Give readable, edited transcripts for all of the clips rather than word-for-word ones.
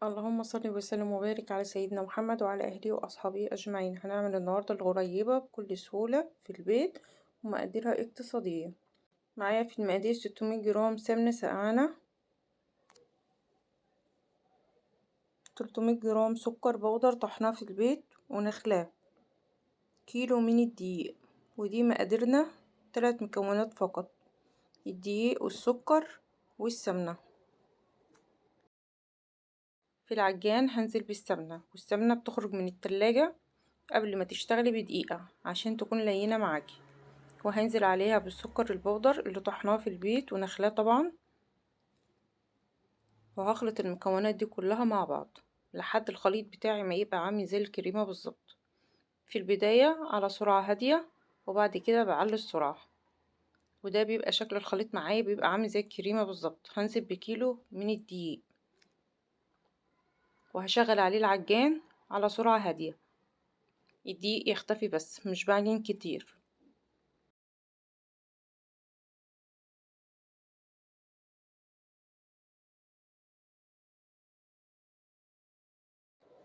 اللهم صل وسلم وبارك على سيدنا محمد وعلى أهله وأصحابه أجمعين. هنعمل النهاردة الغريبة بكل سهولة في البيت ومقاديرها اقتصادية. معايا في المقادير 600 جرام سمنة سقعانة، 300 جرام سكر بودر طحناه في البيت ونخلاه، كيلو من الدقيق. ودي مقاديرنا 3 مكونات فقط: الدقيق والسكر والسمنة. في العجان هنزل بالسمنة، والسمنة بتخرج من التلاجة قبل ما تشتغلي بدقيقة عشان تكون لينة معاكي. وهنزل عليها بالسكر البودر اللي طحناه في البيت ونخلاه طبعا، وهخلط المكونات دي كلها مع بعض لحد الخليط بتاعي ما يبقى عامل زي الكريمة بالظبط. في البداية على سرعة هادية، وبعد كده بعلي السرعة، وده بيبقى شكل الخليط معايا بيبقى عامل زي الكريمة بالظبط. هنزل بكيلو من الدقيق وهشغل عليه العجان على سرعة هادية. الدقيق يختفي بس، مش بعجن كتير.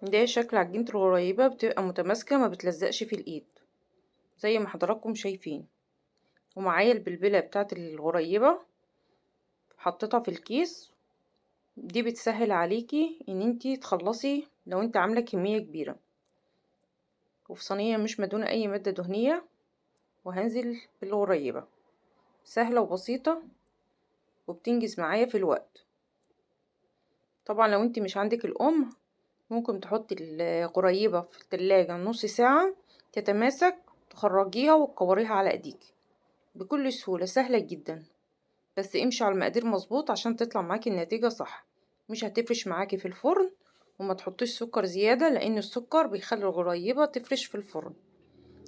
ده شكل عجينة الغريبة، بتبقى متماسكة ما بتلزقش في الايد زي ما حضراتكم شايفين. ومعايا البلبلة بتاعت الغريبة حطيتها في الكيس، دي بتسهل عليكي ان انتي تخلصي لو انت عاملة كمية كبيرة. وفي صينية مش مدهونة اي مادة دهنية، وهنزل بالغريبة. سهلة وبسيطة وبتنجز معايا في الوقت. طبعا لو انت مش عندك الام، ممكن تحطي الغريبة في التلاجة نص ساعة تتماسك، تخرجيها وتكوريها على ايديك بكل سهولة. سهلة جدا، بس امشي على المقادير مظبوط عشان تطلع معاكي النتيجة صح. مش هتفرش معاكي في الفرن، وما تحطيش سكر زيادة لان السكر بيخلي الغريبة تفرش في الفرن،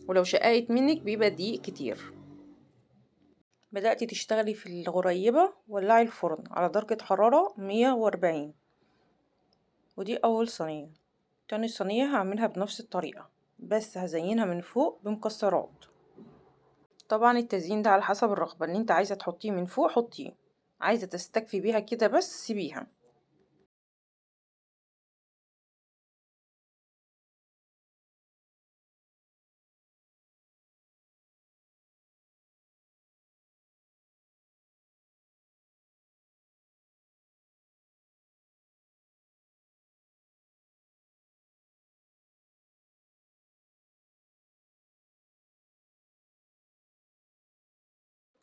ولو شققت منك بيبقى دقيق كتير. بدأتي تشتغلي في الغريبة، ولعي الفرن على درجة حرارة 140. ودي اول صينية. تاني صينية هعملها بنفس الطريقة، بس هزينها من فوق بمكسرات. طبعا التزيين ده على حسب الرغبة، اللي انت عايزة تحطيه من فوق حطيه، عايزة تستكفي بيها كده بس سيبيها.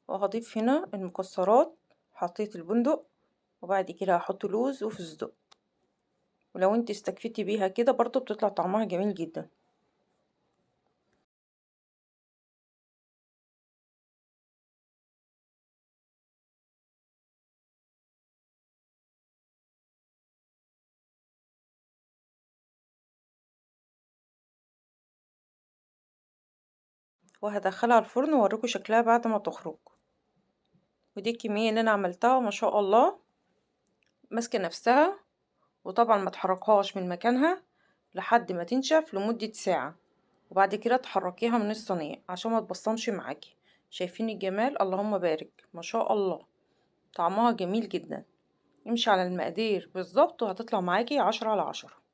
وهضيف هنا المكسرات، حطيت البندق، وبعد كده هحط لوز وفستق. ولو انت استكفتي بيها كده برضو بتطلع طعمها جميل جدا. وهدخلها الفرن واوريكم شكلها بعد ما تخرج. ودي الكمية اللي انا عملتها، ما شاء الله ماسكة نفسها. وطبعا ما تحركهاش من مكانها لحد ما تنشف لمدة ساعة، وبعد كده تحركيها من الصينية عشان ما تبصمش معاكي. شايفين الجمال؟ اللهم بارك، ما شاء الله طعمها جميل جدا. امشي على المقادير بالظبط وهتطلع معاكي 10 على 10.